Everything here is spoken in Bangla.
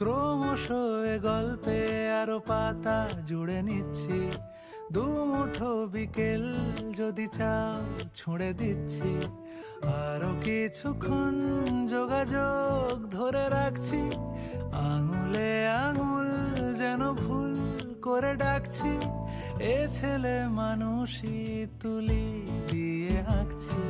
ক্রমশ এ গল্পে আরো পাতা জুড়ে নিচ্ছি, দুমুঠো বিকেল যদি চাও ছুঁড়ে দিচ্ছি। আরো কিছুক্ষণ যোগাযোগ ধরে রাখছি, আঙুলে আঙুল যেন ভুল করে ডাকছি। এ ছেলে মানুষই তুলি দিয়ে আঁকছি।